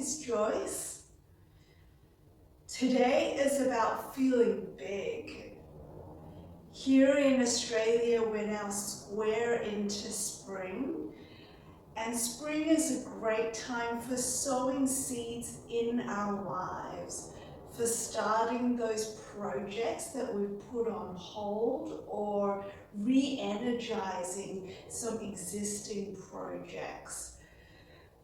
is Joyce. Today is about feeling big. Here in Australia, we're now square into spring, and spring is a great time for sowing seeds in our lives, for starting those projects that we've put on hold or re-energizing some existing projects.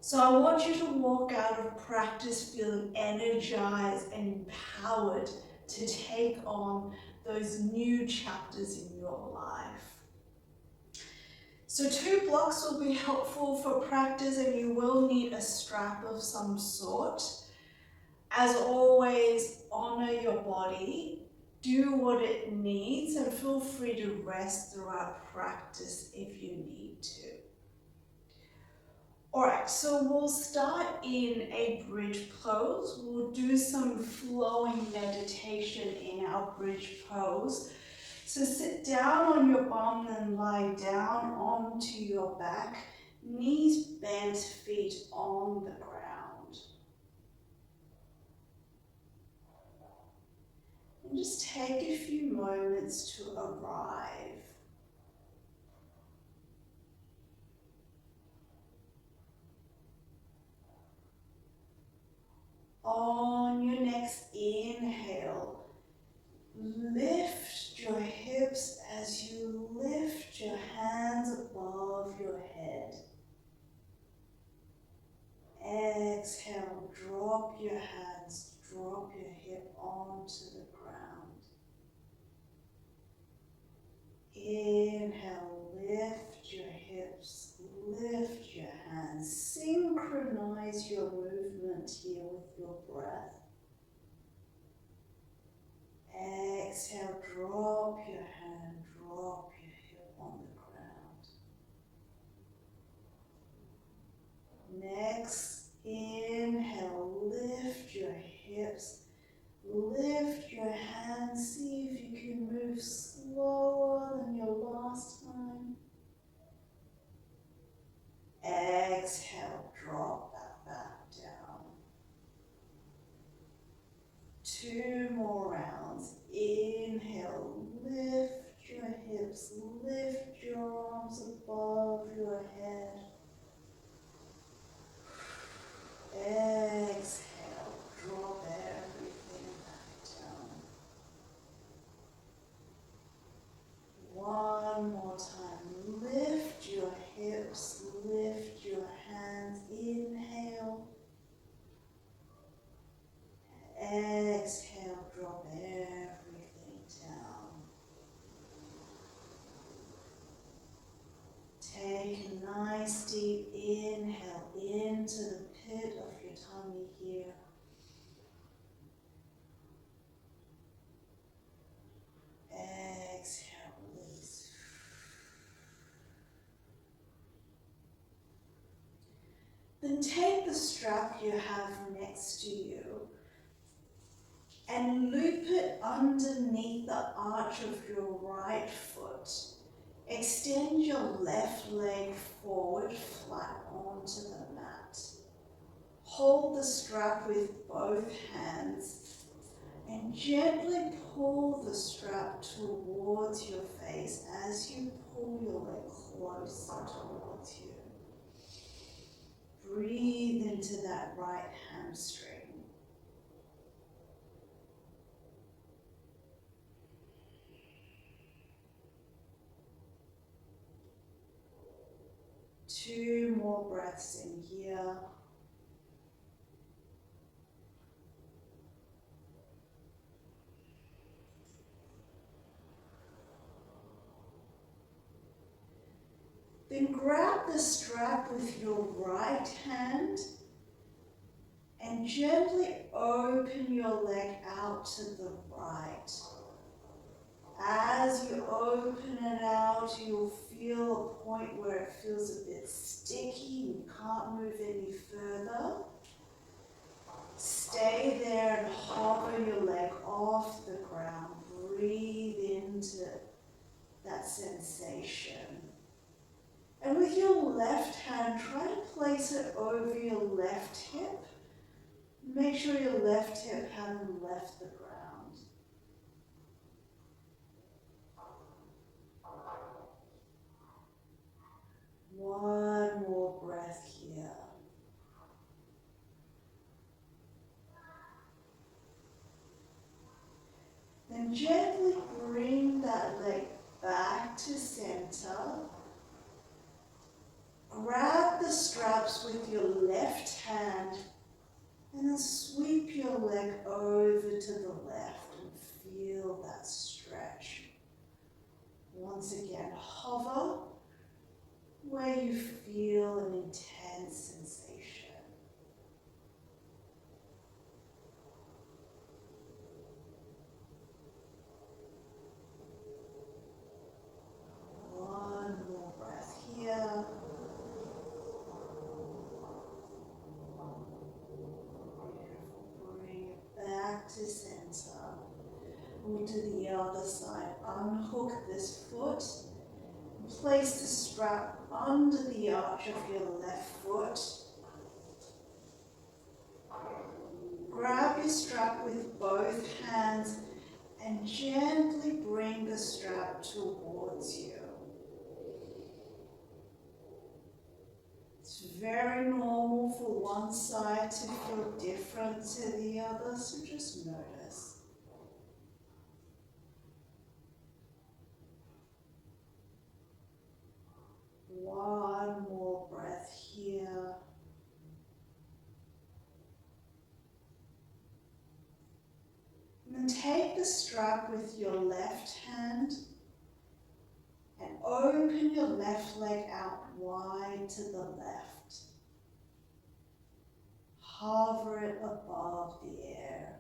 So I want you to walk out of practice feeling energized and empowered to take on those new chapters in your life. So 2 blocks will be helpful for practice, and you will need a strap of some sort. As always, honor your body, do what it needs, and feel free to rest throughout practice if you need to. Alright, so we'll start in a bridge pose. We'll do some flowing meditation in our bridge pose. So sit down on your bum and lie down onto your back, knees bent, feet on the ground. And just take a few moments to arrive. On your next inhale, lift your hips as you lift your hands above your head. Exhale, drop your hands, drop your hip onto the ground. Inhale, lift your hips, lift your hands. Synchronize your movement here with your breath. Exhale, drop your hand, drop your hip on the ground. Next, inhale, lift your hips, lift your hands. See if you can move slower than your last time. Exhale, drop that back down. 2 more rounds. Inhale, lift your hips, lift your arms above your head. Exhale, drop everything back down. One more time. Lift your hips, lift your hands. Inhale. Exhale, drop everything down. Take a nice deep inhale into the pit of your tummy here. Exhale, release. Then take the strap you have next to you and loop it underneath the arch of your right foot. Extend your left leg forward flat onto the mat. Hold the strap with both hands and gently pull the strap towards your face as you pull your leg closer towards you. Breathe into that right hamstring. Two more breaths in here. Then grab the strap with your right hand and gently open your leg out to the right. As you open it out, you'll feel a point where it feels a bit sticky and you can't move any further. Stay there and hover your leg off the ground. Breathe into that sensation. And with your left hand, try to place it over your left hip Make sure your left hip hasn't left the ground. One more breath here. Then gently bring that leg back to center. Grab the straps with your left hand and then sweep your leg over to the left and feel that stretch. Once again, hover where you feel an intense sensation. One more breath here. Bring it back to center. Move to the other side. Unhook this foot. Place the strap under the arch of your left foot. Grab your strap with both hands and gently bring the strap towards you. It's very normal for one side to feel different to the other, so just notice. One more breath here. And then take the strap with your left hand and open your left leg out wide to the left. Hover it above the air.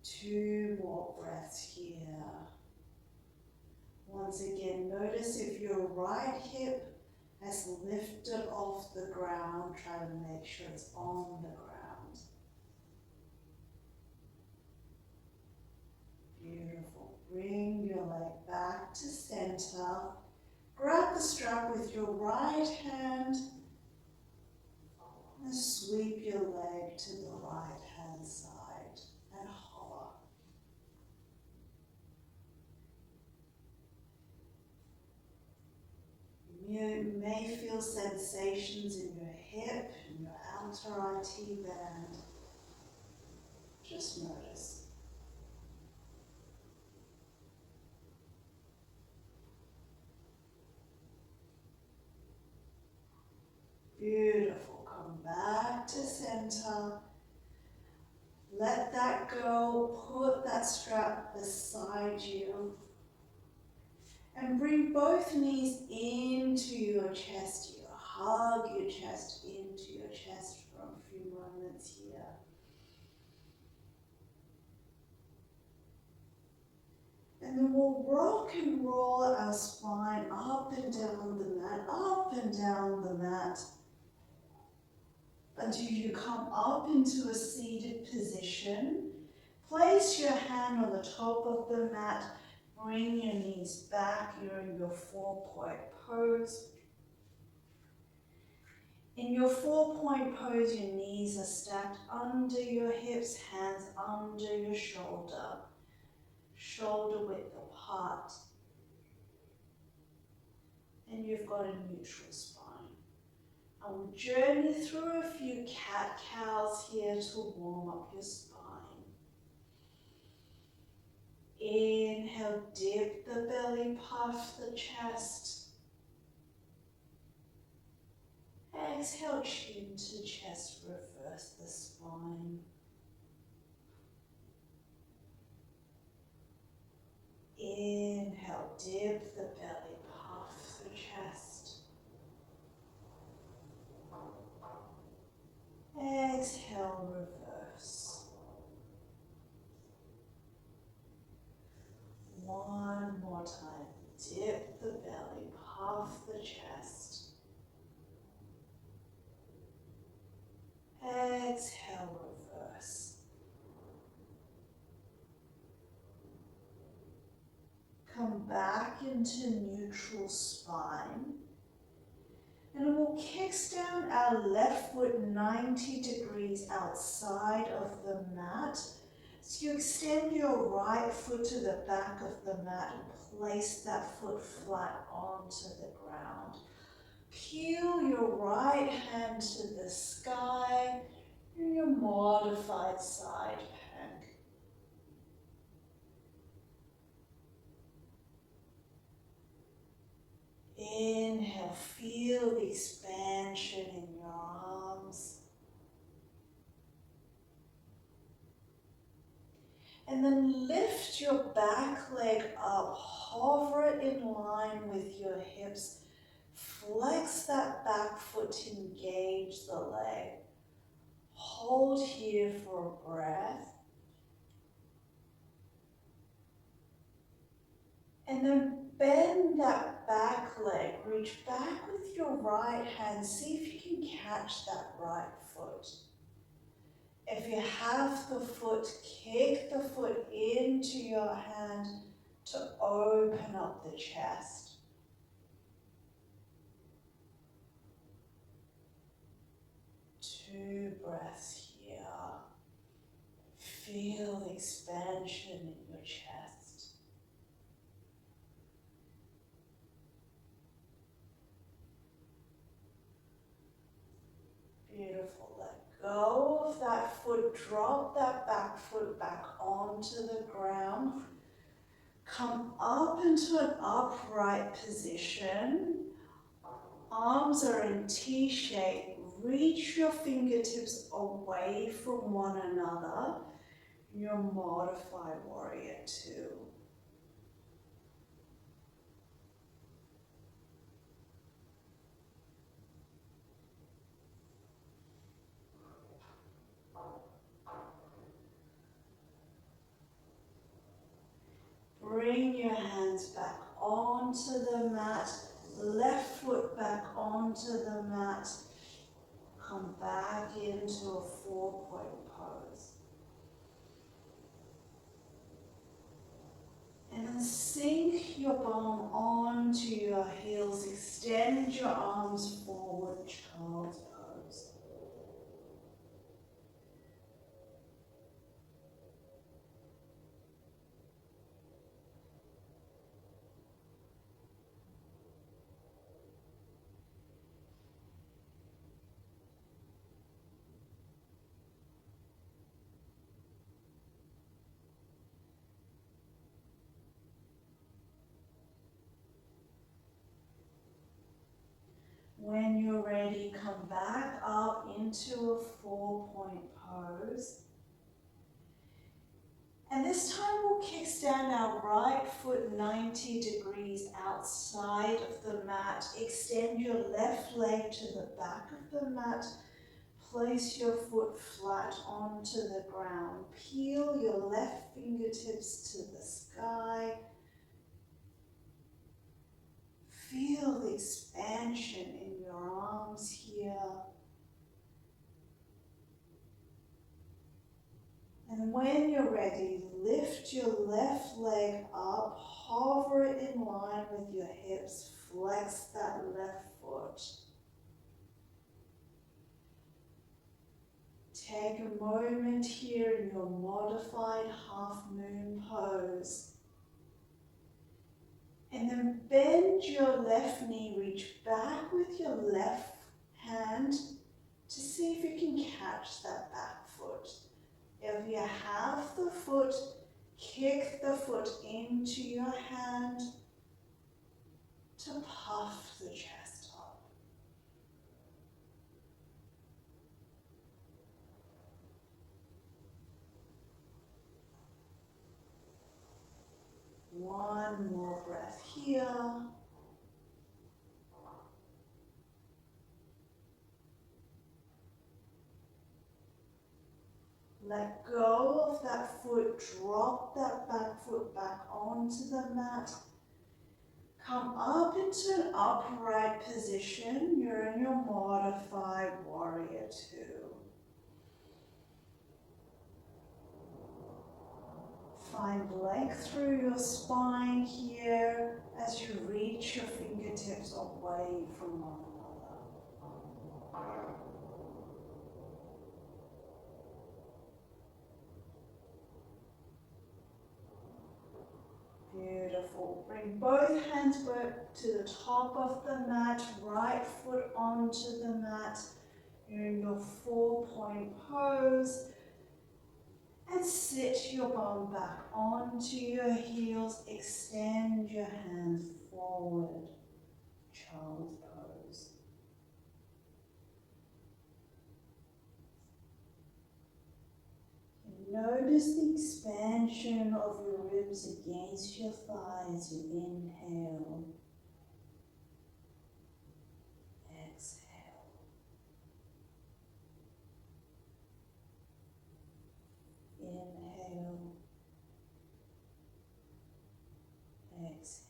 Two more breaths here. Once again, notice if your right hip has lifted off the ground, try to make sure it's on the ground. Beautiful. Bring your leg back to center. Grab the strap with your right hand and sweep your leg to the right hand side and hover. You may feel sensations in your hip, in your outer IT band. Just notice. Beautiful. Come back to center. Let that go. Put that strap beside you. And bring both knees into your chest here. Hug your chest into your chest for a few moments here. And then we'll rock and roll our spine up and down the mat, until you come up into a seated position. Place your hand on the top of the mat. Bring your knees back. You're in your 4-point pose. In your 4-point pose, your knees are stacked under your hips, hands under your shoulder width apart. And you've got a neutral spine. I will journey through a few cat-cows here to warm up your spine. Inhale, dip the belly, puff the chest. Exhale, chin to chest, reverse the spine. Inhale, dip the belly, puff the chest. Exhale, reverse. One more time. Dip the belly, puff the chest. Exhale, reverse. into neutral spine. And we'll kickstand our left foot 90 degrees outside of the mat. So you extend your right foot to the back of the mat and place that foot flat onto the ground. Peel your right hand to the sky in your modified side plank. Inhale, feel the expansion in your arms. And then lift your back leg up, hover it in line with your hips. Flex that back foot to engage the leg. Hold here for a breath. And then bend that back leg. Reach back with your right hand. See if you can catch that right foot. If you have the foot, kick the foot into your hand to open up the chest. 2 breaths here. Feel the expansion in your chest. Beautiful. Let go of that foot. Drop that back foot back onto the ground. Come up into an upright position. Arms are in T shape. Reach your fingertips away from one another. Your modified warrior 2. Bring your hands back onto the mat. Left foot back onto the mat. Come back into a 4-point pose. And then sink your bum onto your heels. Extend your arms forward, child's pose. When you're ready, come back up into a 4-point pose. And this time we'll kickstand our right foot 90 degrees outside of the mat. Extend your left leg to the back of the mat. Place your foot flat onto the ground. Peel your left fingertips to the sky. Feel the expansion in your arms here. And when you're ready, lift your left leg up, hover it in line with your hips, flex that left foot. Take a moment here in your modified half moon pose. And then bend your left knee, reach back with your left hand to see if you can catch that back foot. If you have the foot, kick the foot into your hand to puff the chest up. One more breath here. Let go of that foot, drop that back foot back onto the mat. Come up into an upright position. You're in your modified warrior 2. find length through your spine here as you reach your fingertips away from one another. Beautiful. Bring both hands back to the top of the mat, right foot onto the mat. You're in your 4-point pose. And sit your bum back onto your heels. Extend your hands forward. Child's pose. Notice the expansion of your ribs against your thighs. You inhale. Exhale. Inhale. Exhale.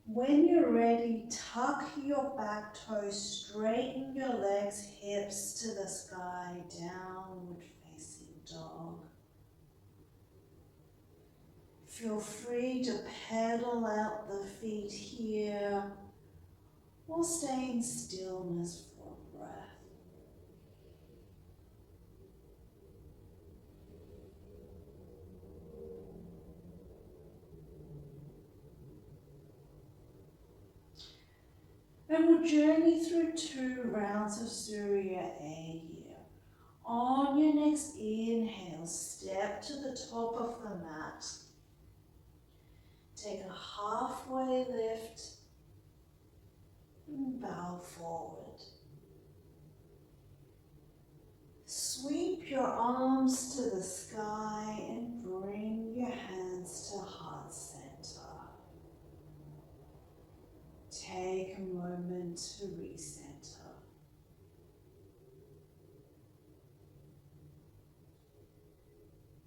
When you're ready, tuck your back toes, straighten your legs, hips to the sky, downward facing dog. Feel free to pedal out the feet here or stay in stillness for a breath. And we'll journey through 2 rounds of Surya A here. On your next inhale, step to the top of the mat. Take a halfway lift and bow forward. Sweep your arms to the sky and bring your hands to heart center. Take a moment to recenter.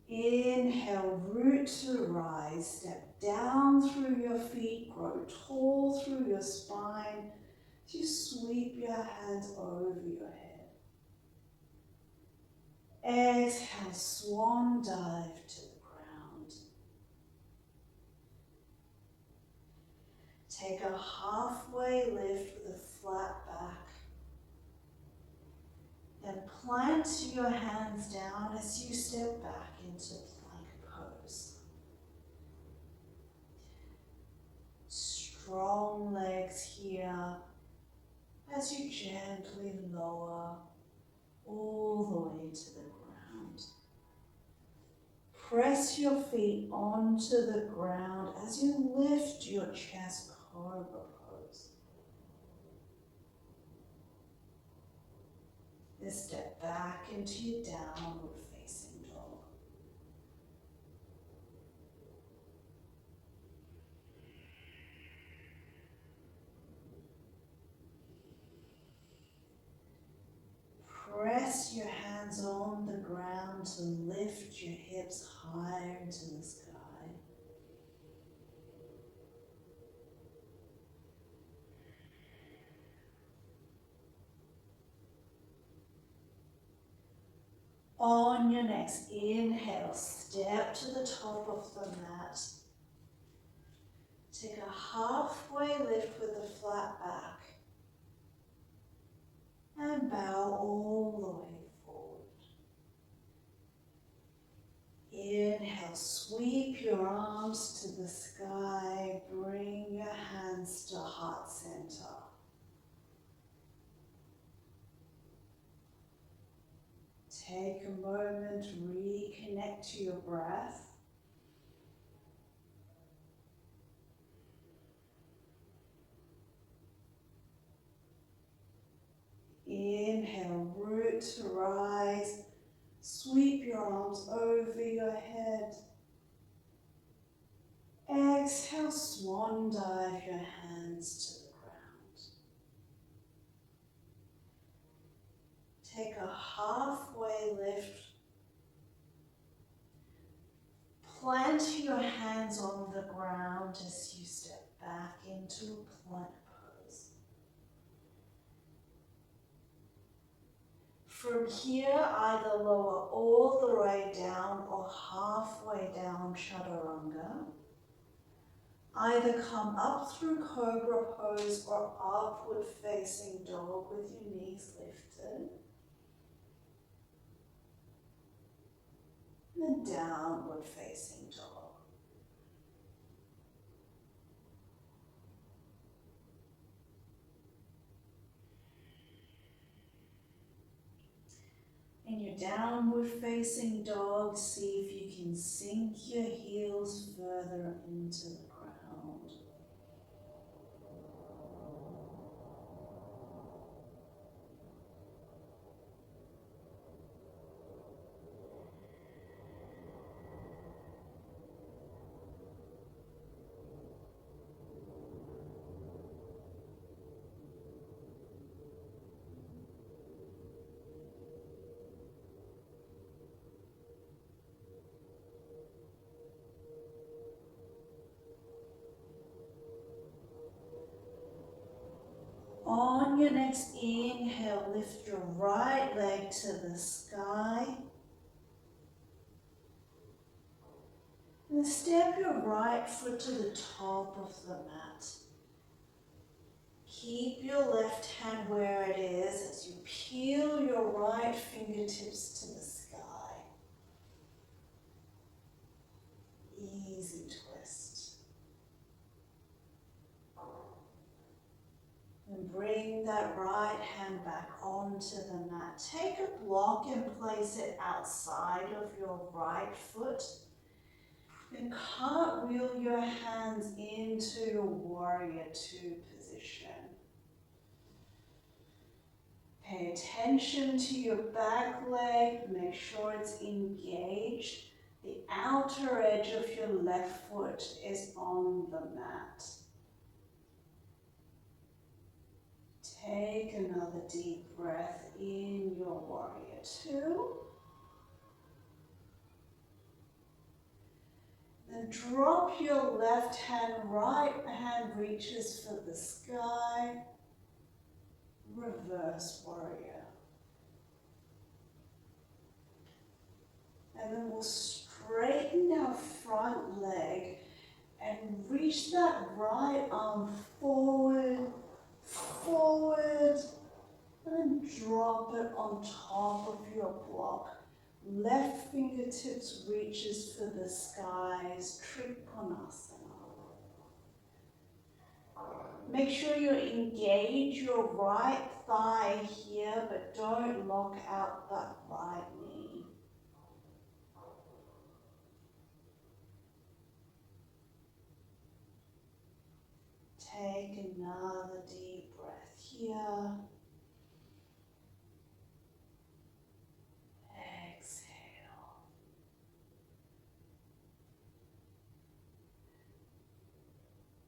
Inhale, root to rise. Step down through your feet, grow tall through your spine. As you sweep your hands over your head. Exhale, swan dive to the ground. Take a halfway lift with a flat back. Then plant your hands down as you step back into plank pose. Strong legs here as you gently lower all the way to the ground. Press your feet onto the ground as you lift your chest, cobra pose. Then step back into your downward facing dog. Press your hands on the ground to lift your hips higher into the sky. On your next inhale, step to the top of the mat. Take a halfway lift with a flat back. And bow all the way forward. Inhale, sweep your arms to the sky. Bring your hands to heart center. Take a moment, reconnect to your breath. Inhale, root to rise. Sweep your arms over your head. Exhale, swan dive your hands to the ground. Take a halfway lift. Plant your hands on the ground as you step back into a plank pose. From here, either lower all the way down or halfway down chaturanga. Either come up through cobra pose or upward facing dog with your knees lifted. And then downward facing dog. In your downward facing dog, see if you can sink your heels further into the ground. On your next inhale, lift your right leg to the sky. And step your right foot to the top of the mat. Keep your left hand where it is as you peel your right fingertips to the sky. Easy twist. And bring that right hand back onto the mat. Take a block and place it outside of your right foot. And cartwheel your hands into your warrior two position. Pay attention to your back leg. Make sure it's engaged. The outer edge of your left foot is on the mat. Take another deep breath in your warrior two. Then drop your left hand, right hand reaches for the sky. Reverse warrior. And then we'll straighten our front leg and reach that right arm forward, forward, and then drop it on top of your block. Left fingertips reaches for the skies, Trikonasana. Make sure you engage your right thigh here, but don't lock out that right knee. Take another deep breath here.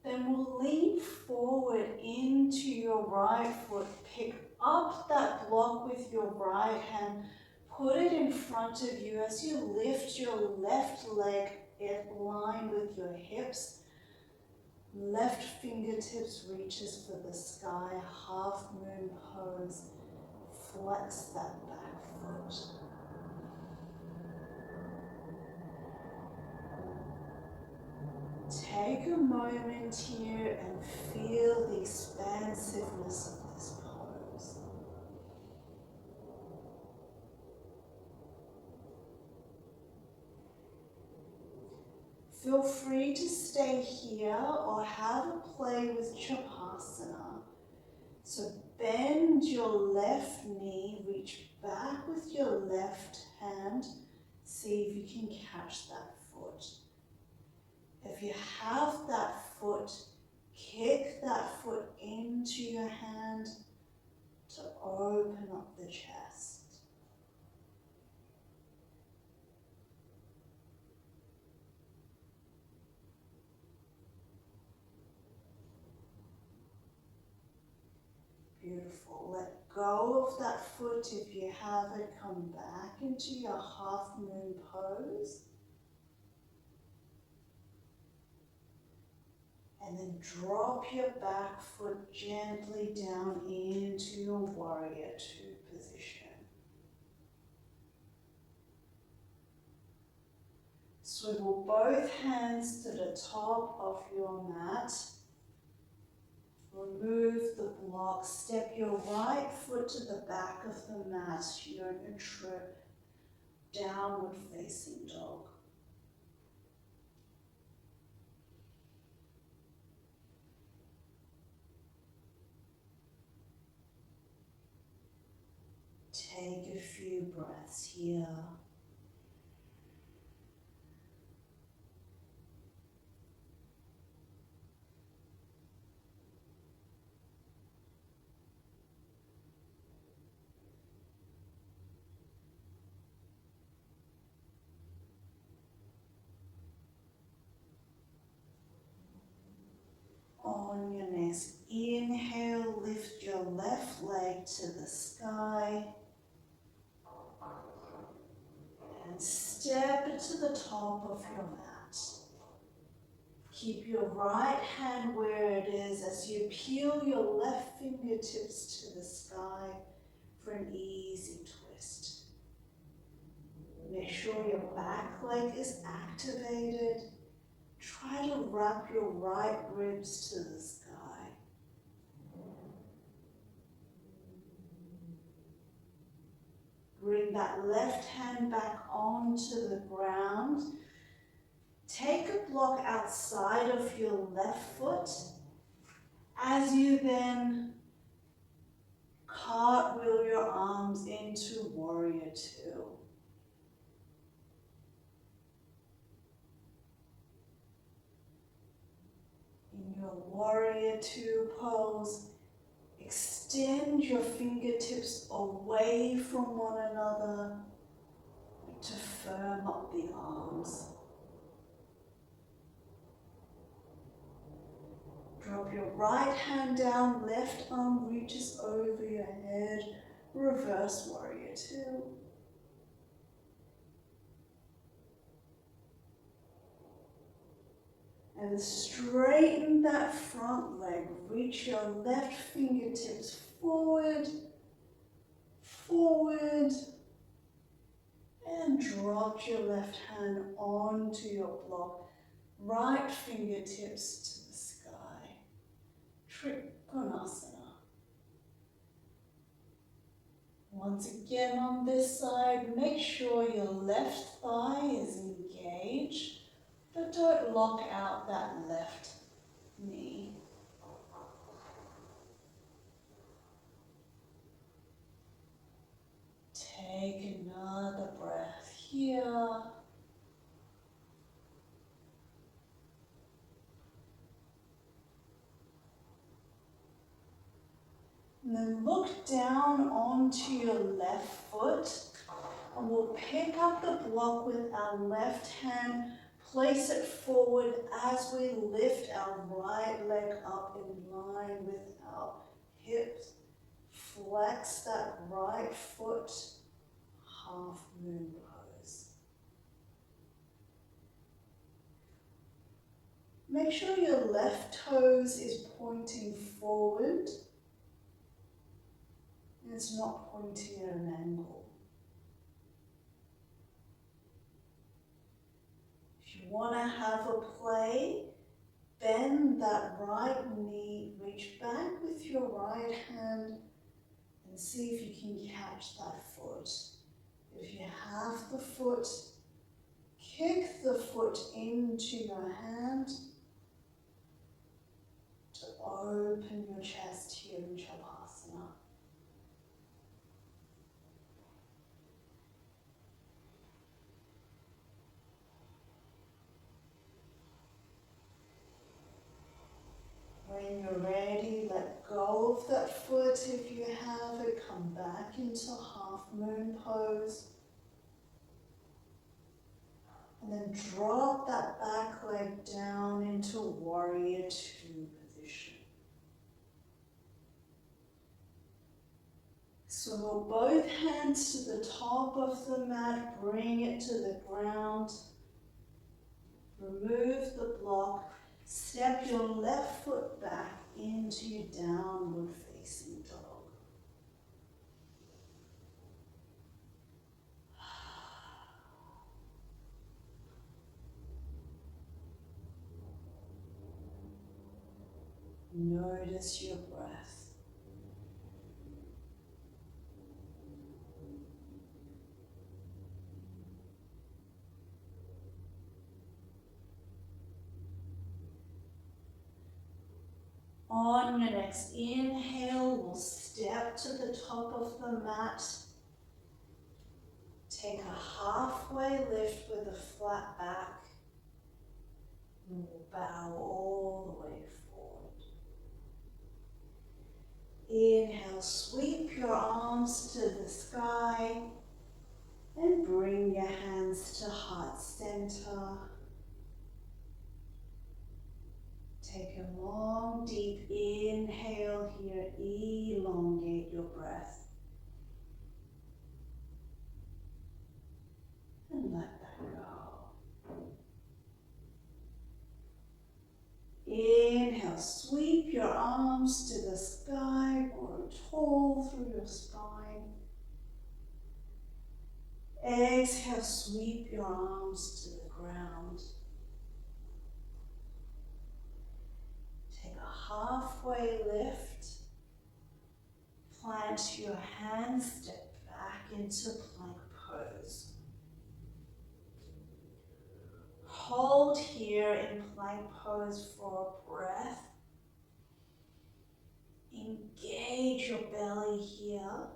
Then we'll lean forward into your right foot. Pick up that block with your right hand. Put it in front of you as you lift your left leg in line with your hips. Left fingertips reaches for the sky. Half moon pose. Flex that back foot. Take a moment here and feel the expansiveness of this pose. Feel free to stay here or have a play with Chapasana. So bend your left knee, reach back with your left hand, see if you can catch that foot. If you have that foot, kick that foot into your hand to open up the chest. Beautiful. Let go of that foot if you have it. Come back into your half moon pose. And then drop your back foot gently down into your warrior two position. Swivel both hands to the top of your mat. Remove the block. Step your right foot to the back of the mat. Yoga trip. Downward facing dog. Take a few breaths here. On your next inhale, lift your left leg to the sky and step it to the top of your mat. Keep your right hand where it is as you peel your left fingertips to the sky for an easy twist. Make sure your back leg is activated. Try to wrap your right ribs to the sky. Bring that left hand back onto the ground. Take a block outside of your left foot as you then cartwheel your arms into Warrior Two. In your Warrior Two pose, extend your fingertips away from one another to firm up the arms. Drop your right hand down, left arm reaches over your head, reverse Warrior Two. And straighten that front leg, reach your left fingertips forward, forward, and drop your left hand onto your block, right fingertips to the sky. Trikonasana. Once again on this side, make sure your left thigh is engaged, but don't lock out that left knee. Take another breath here. And then look down onto your left foot, and we'll pick up the block with our left hand, place it forward as we lift our right leg up in line with our hips. Flex that right foot, half moon pose. Make sure your left toes is pointing forward. It's not pointing at an angle. If you want to have a play, bend that right knee, reach back with your right hand and see if you can catch that foot. If you have the foot, kick the foot into your hand to open your chest here in Shavasana. When you're ready, let go of that foot if you have it. Come back into half moon pose. And then drop that back leg down into Warrior Two position. Swivel both hands to the top of the mat, bring it to the ground. Remove the block. Step your left foot back into your downward facing dog. Notice your breath. On your next inhale, we'll step to the top of the mat. Take a halfway lift with a flat back. And we'll bow all the way forward. Inhale, sweep your arms to the sky and bring your hands to heart center. Take a long, deep inhale here. Elongate your breath. And let that go. Inhale, sweep your arms to the sky, grow tall through your spine. Exhale, sweep your arms to the ground. Take a halfway lift. Plant your hands, step back into plank pose. Hold here in plank pose for a breath. Engage your belly here.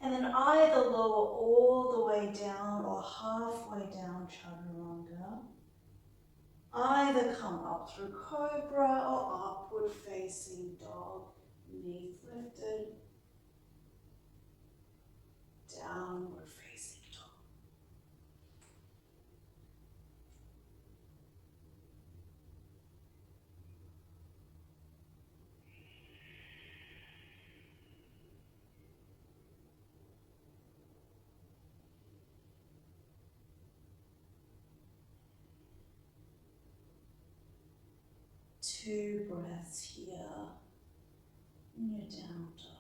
And then either lower all the way down or halfway down chaturanga. Either come up through cobra or upward facing dog. Knees lifted. Downward facing dog. Two breaths here in your down dog.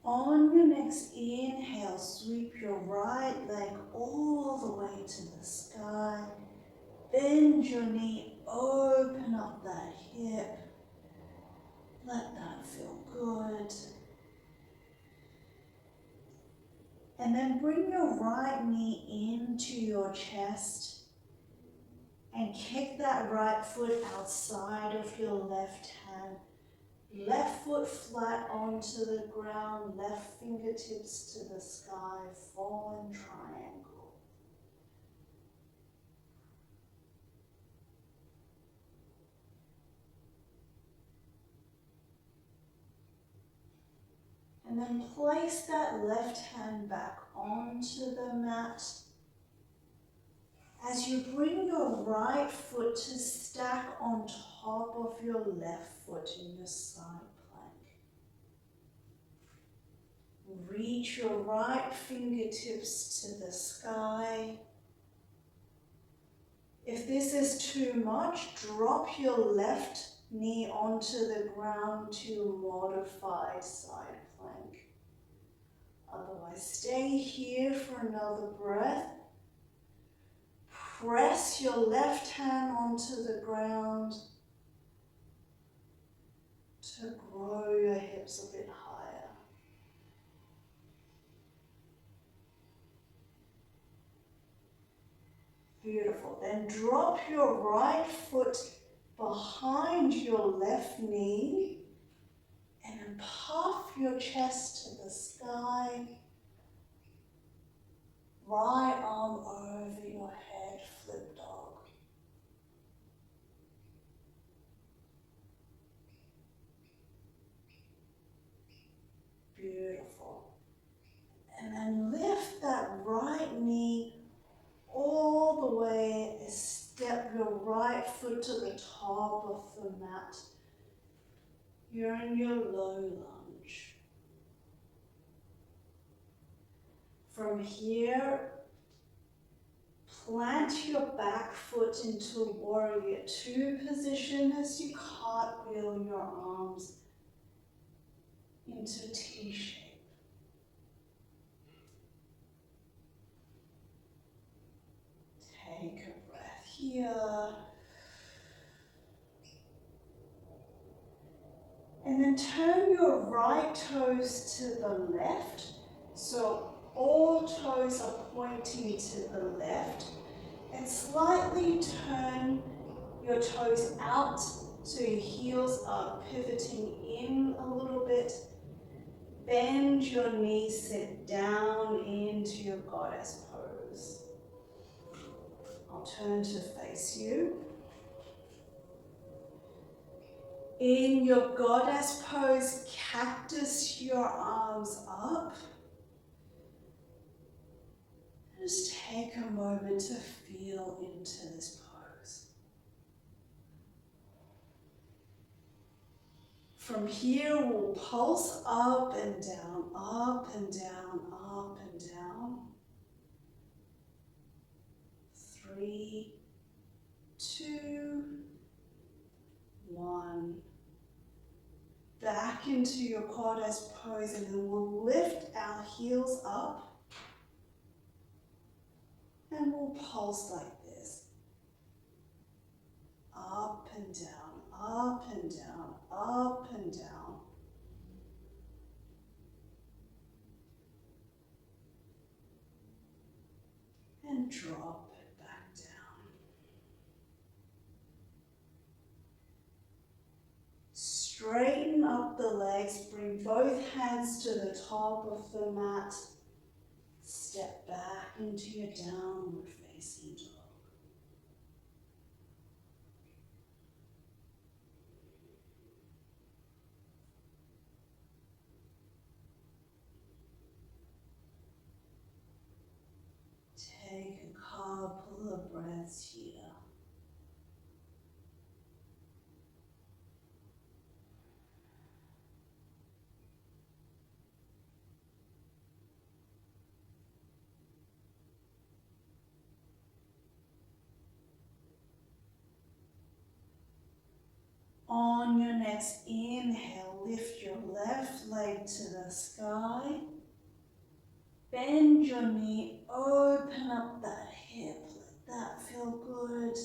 On your next inhale, sweep your right leg all the way to the sky. Bend your knee, open up that hip. Let that feel good. And then bring your right knee into your chest and kick that right foot outside of your left hand. Left foot flat onto the ground, left fingertips to the sky, fallen triangle. And then place that left hand back onto the mat. As you bring your right foot to stack on top of your left foot in your side plank. Reach your right fingertips to the sky. If this is too much, drop your left knee onto the ground to modified side plank. Otherwise, stay here for another breath. Press your left hand onto the ground to grow your hips a bit higher. Beautiful. Then drop your right foot behind your left knee and then puff your chest to the sky. Right arm over your head, flip dog. Beautiful. And then lift that right knee all the way, step your right foot to the top of the mat. You're in your low lunge. From here, plant your back foot into warrior two position as you cartwheel your arms into T shape. Take a breath here. And then turn your right toes to the left. So all toes are pointing to the left. And slightly turn your toes out so your heels are pivoting in a little bit. Bend your knees, sit down into your goddess pose. I'll turn to face you. In your goddess pose, cactus your arms up. Just take a moment to feel into this pose. From here, we'll pulse up and down, up and down, up and down. 3, 2, 1. Back into your goddess pose, and then we'll lift our heels up and we'll pulse like this. Up and down, up and down, up and down. And drop it back down. Straighten up the legs, bring both hands to the top of the mat. Step back into your downward facing dog. Take a couple of breaths here. On your next inhale, lift your left leg to the sky. Bend your knee, open up that hip, let that feel good.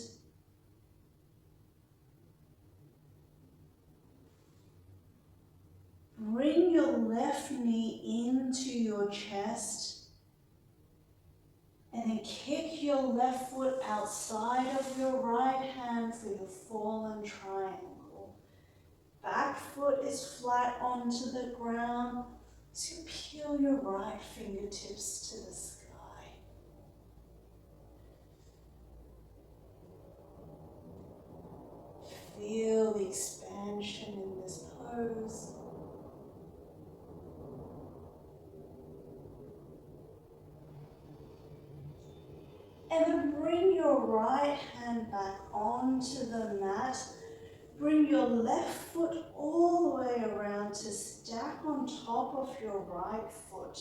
Bring your left knee into your chest and then kick your left foot outside of your right hand for your fallen triangle. Back foot is flat onto the ground. So peel your right fingertips to the sky. Feel the expansion in this pose. And then bring your right hand back onto the mat. Bring your left foot all the way around to stack on top of your right foot.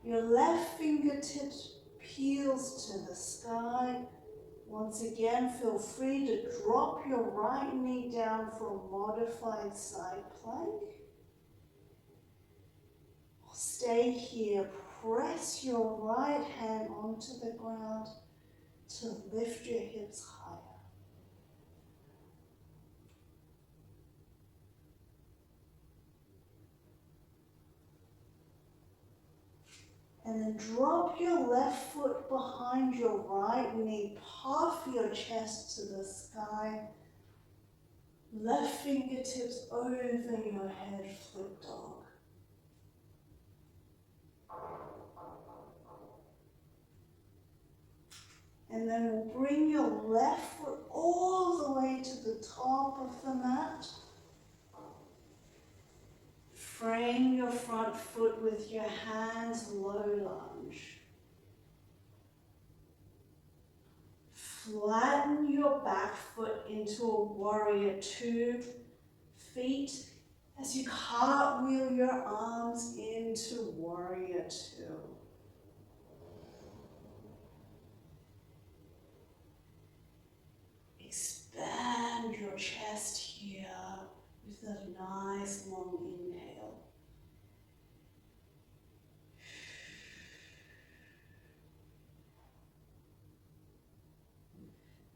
Your left fingertip peels to the sky. Once again, feel free to drop your right knee down for a modified side plank. Stay here. Press your right hand onto the ground to lift your hips higher. And then drop your left foot behind your right knee, puff your chest to the sky. Left fingertips over your head, flip dog. And then we'll bring your left foot all the way to the top of the mat. Frame your front foot with your hands, low lunge. Flatten your back foot into a warrior two, feet as you cartwheel your arms into warrior two.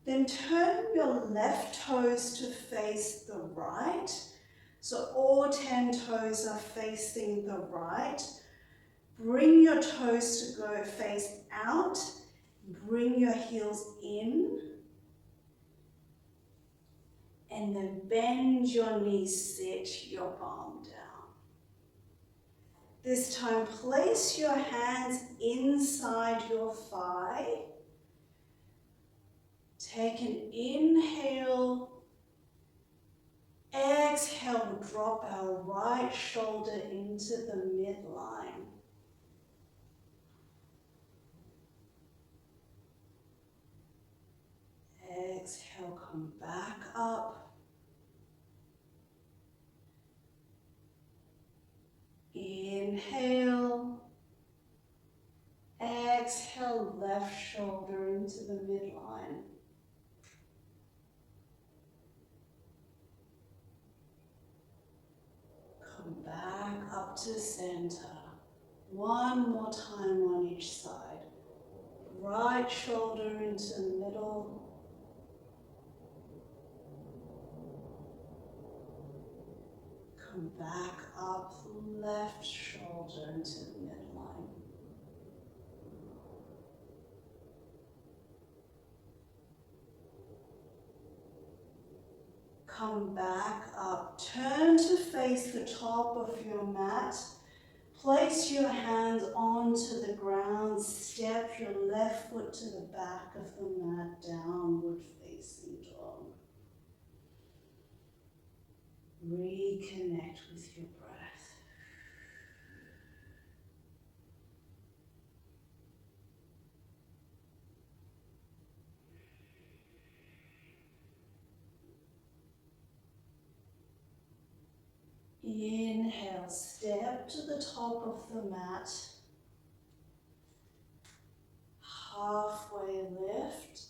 Then turn your left toes to face the right. So all 10 toes are facing the right. Bring your toes to go face out. Bring your heels in. And then bend your knees, sit your palm down. This time, place your hands inside your thigh. Take an inhale. Exhale, drop our right shoulder into the midline. Exhale, come back up. Inhale. Exhale, left shoulder into the midline. Come back up to center. One more time on each side. Right shoulder into the middle. Come back up, left shoulder into the midline. Come back up, turn to face the top of your mat. Place your hands onto the ground, step your left foot to the back of the mat, downward facing dog. Reconnect with your breath. Inhale, step to the top of the mat. Halfway lift.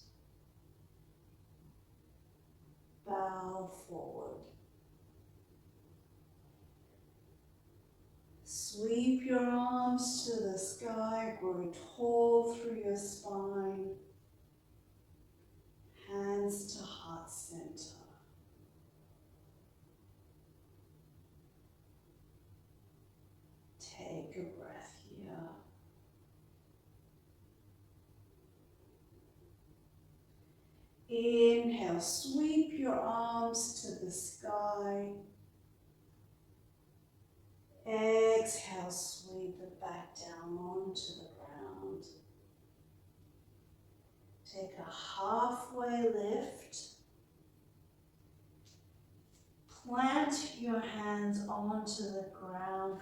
Bow forward. Sweep your arms to the sky, grow tall through your spine. Hands to heart center. Take a breath here. Inhale, sweep your arms to the sky. Exhale, sweep it back down onto the ground. Take a halfway lift. Plant your hands onto the ground.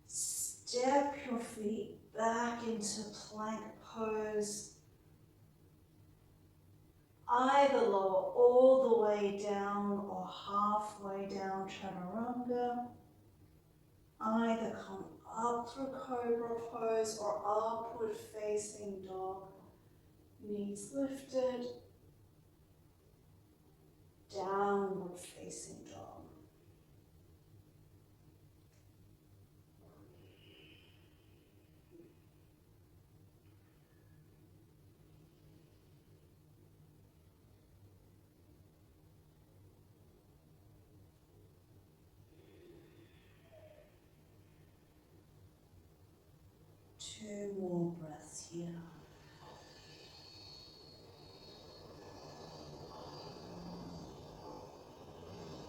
Step your feet back into plank pose. Either lower all the way down or halfway down chaturanga. Either come up through cobra pose or upward facing dog. Knees lifted. Downward facing dog. Two more breaths here.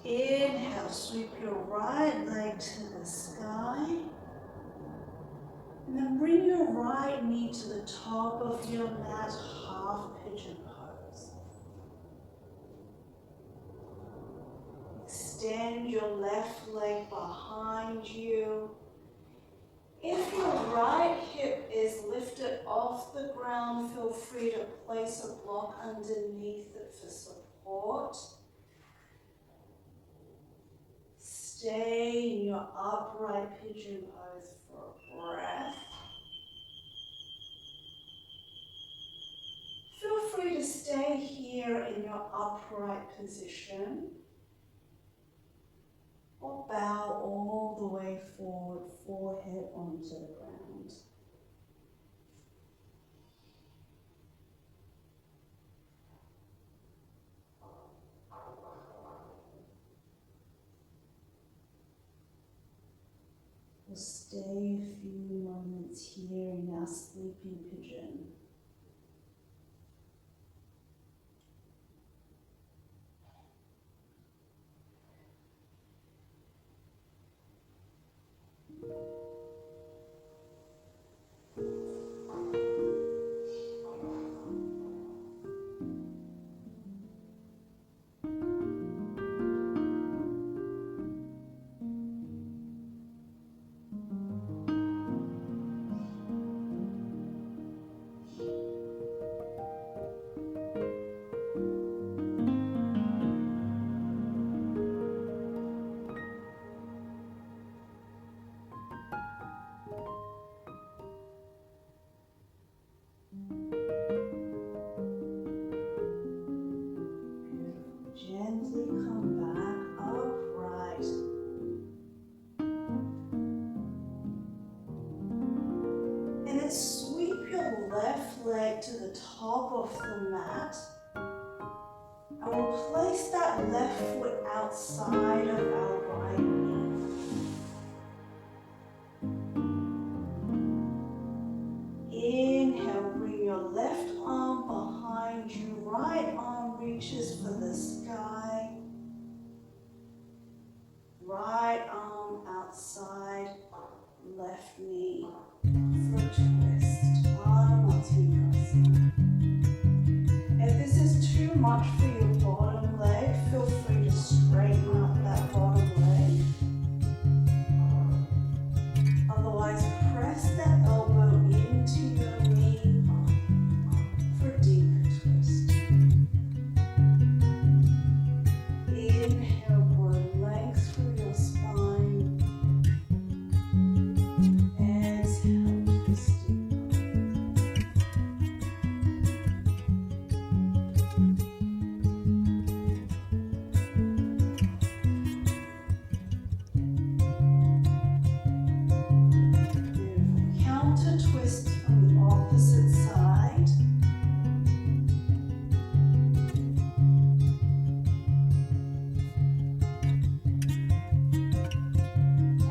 Inhale, sweep your right leg to the sky. And then bring your right knee to the top of your mat, half pigeon pose. Extend your left leg behind you. If your right hip is lifted off the ground, feel free to place a block underneath it for support. Stay in your upright pigeon pose for a breath. Feel free to stay here in your upright position or bow all the way forward, forehead onto the ground. stay a few moments here in our sleeping pigeon. Gently come back upright. And then sweep your left leg to the top of the mat. And we'll place that left foot outside of our right knee. Inhale, bring your left arm behind you, right arm reaches for the sky. Right arm outside, left knee for a twist. Ardha Matsyendrasana. If this is too much for your bottom leg, feel free to straighten up that bottom leg. Otherwise, press that elbow into your knee for a deeper twist. Inhale, grow length through your spine. Exhale, twist deeper. Beautiful. Counter twist on the opposite side.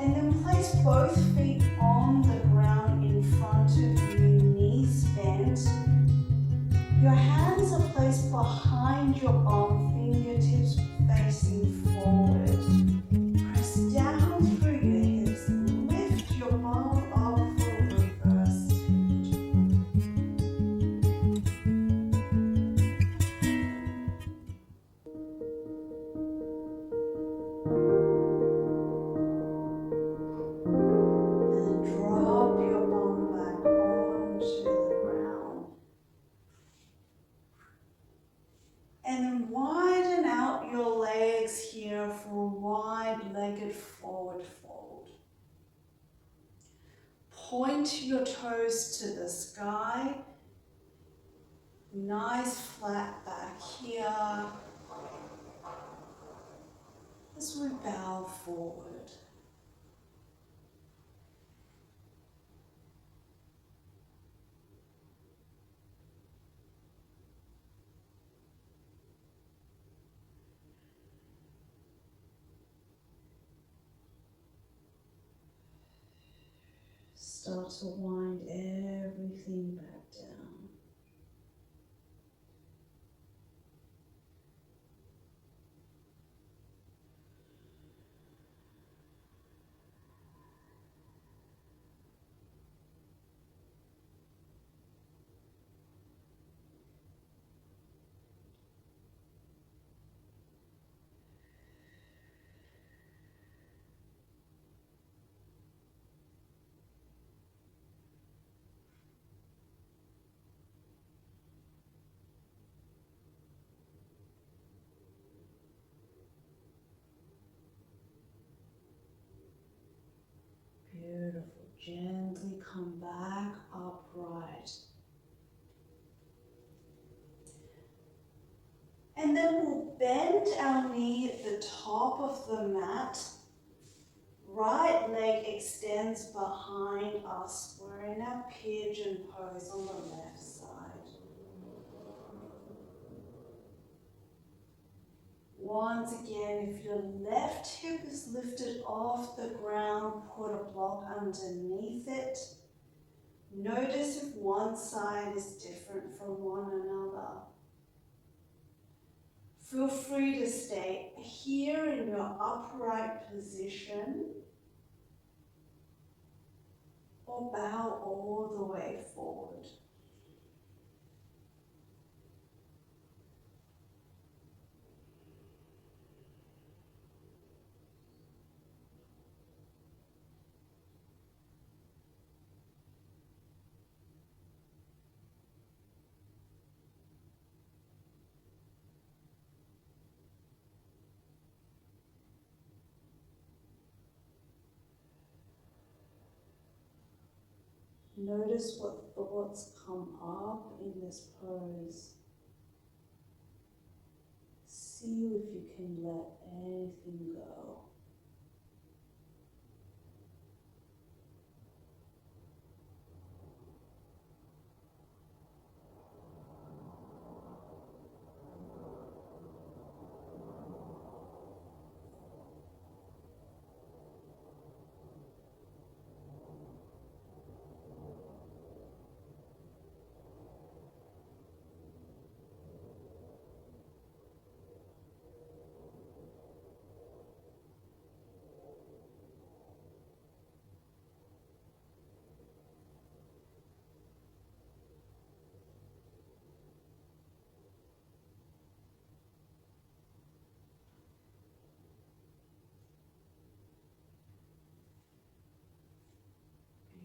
And then place both feet on the ground in front of you, knees bent. Your hands are placed behind your arm, fingertips facing forward. Press down through your hips, lift your bum up for a reverse hinge. And drop your bum back onto the ground. And then widen out your legs here for a wide-legged forward fold. Point your toes to the sky. Nice flat back here. As we bow forward. Start to wind everything back down. Beautiful. Gently come back upright. And then we'll bend our knee at the top of the mat. Right leg extends behind us. We're in our pigeon pose on the left side. once again, if your left hip is lifted off the ground, put a block underneath it. Notice if one side is different from one another. Feel free to stay here in your upright position or bow all the way forward. Notice what thoughts come up in this pose. See if you can let anything go.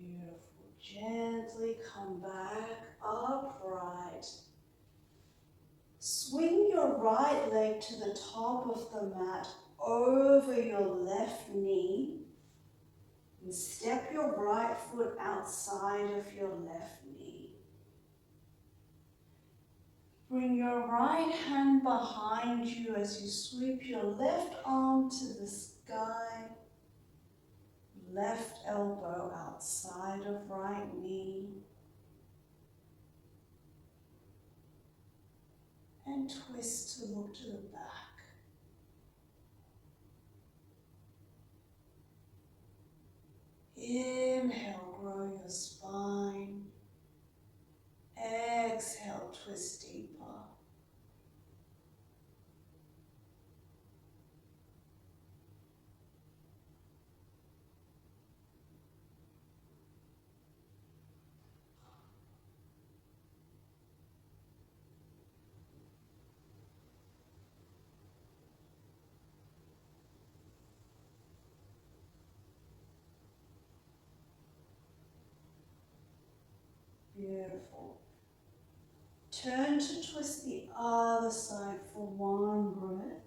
Beautiful. Gently come back upright. Swing your right leg to the top of the mat over your left knee and step your right foot outside of your left knee. Bring your right hand behind you as you sweep your left arm to the sky. Left elbow outside of right knee. And twist to look to the back. Inhale, grow your spine. Exhale, twist deeper. Beautiful. Turn to twist the other side for one breath.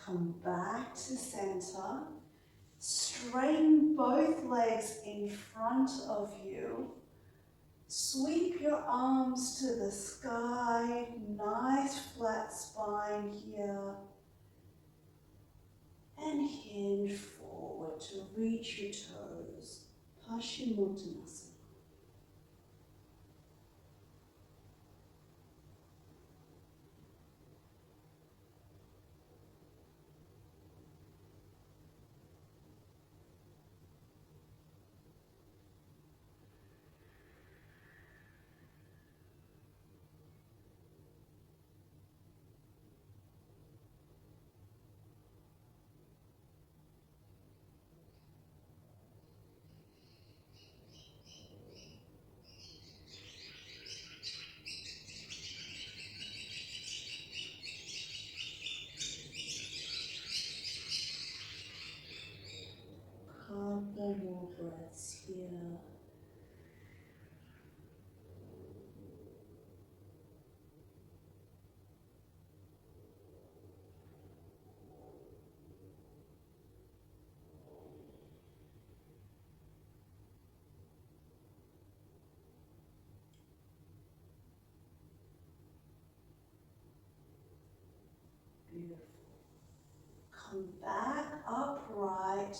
Come back to center. Straighten both legs in front of you. Sweep your arms to the sky. Nice flat spine here. And hinge forward to reach your toes. Paschimottanasana. Couple more breaths here. Beautiful. Come back upright.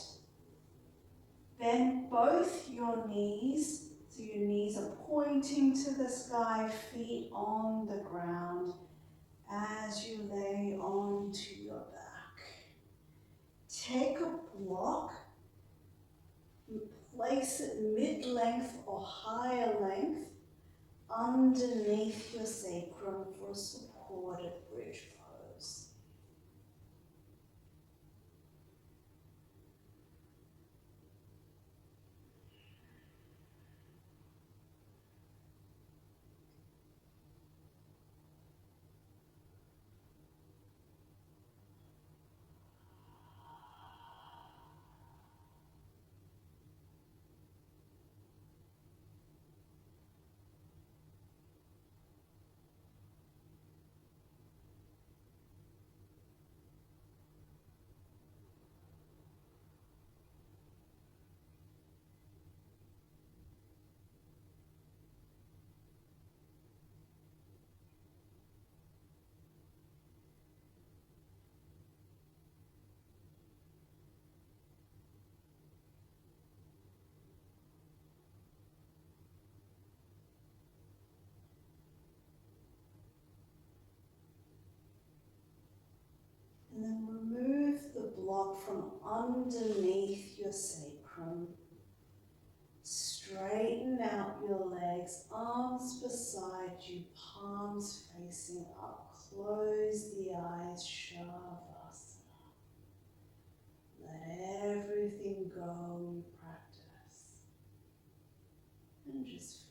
Bend both your knees so So your knees are pointing to the sky, feet on the ground as you lay onto your back. Take a block, place it mid-length or higher length underneath your sacrum for a supported bridge pose. And then remove the block from underneath your sacrum. Straighten out your legs, arms beside you, palms facing up. Close the eyes, Shavasana. Let everything go you practice. And just feel.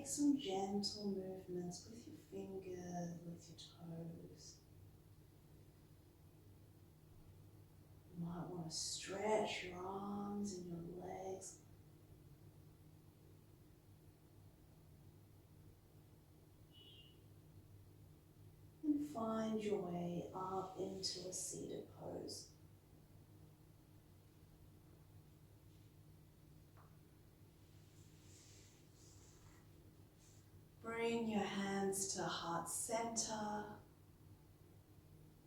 make some gentle movements with your fingers, with your toes. You might want to stretch your arms and your legs. And find your way up into a seated pose. Bring your hands to heart center.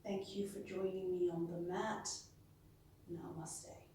Thank you for joining me on the mat. Namaste.